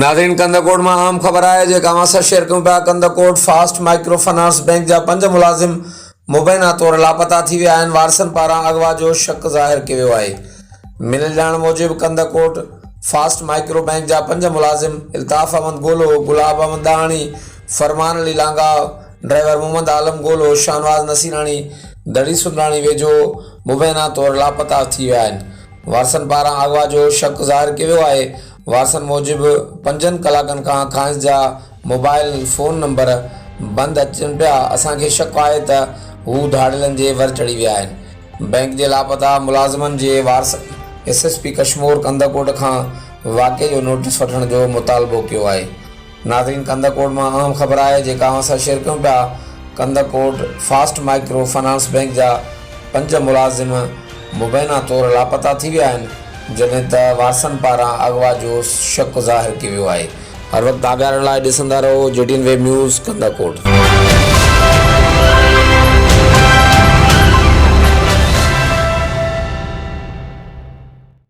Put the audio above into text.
नाज़रीन, कंदकोट में अहम ख़बर है जो असां शेयर कयूं पिया। Kandhkot fast micro finance bank जा 5 मुलाज़िम मुबैना तौर लापता थी विया आहिनि। वारसनि पारां अगवा जो शक ज़ाहिर कयो वियो आहे। मिलियल ॼाण मूजिबि कंदकोट फास्ट माइक्रो बैंक जा 5 मुलाज़िम इल्ताफ़ अहमद गोलो, गुलाब अहमद दाहाणी, फरमान अली लांगा, ड्राइवर मोहम्मद आलम गोलो, शाहनवाज़ नसीराणी, दड़ी सुंदराणी वेझो मुबैना तौर लापता थी विया आहिनि। वारसनि पारां अगवा जो शक ज़ाहिर कयो वियो आहे। वारसनि मूजिबि 5 कलाकनि खां खांस जा मोबाइल फ़ोन नंबर बंदि अचनि पिया। असांखे शक आहे त हू धाड़ियलनि जे वर चढ़ी विया आहिनि। बैंक जे लापता मुलाज़िमनि जे वारसनि एसएसपी कश्मीर कंदकोट खां वाक़े जो नोटिस वठण जो मुतालबो कयो आहे। नाज़रीन, कंदकोट मां अहम ख़बर आहे जेका असां शेयर कयूं पिया। Kandhkot fast micro finance bank जा 5 मुलाज़िम मुबैना तौर लापता थी विया आहिनि, जॾहिं त वारसनि पारां अगवा जो शक ज़ाहिर कयो वियो आहे। हर वक़्तु आगाहण लाइ ॾिसंदा रहो JTN वेब न्यूज़ कंदकोट।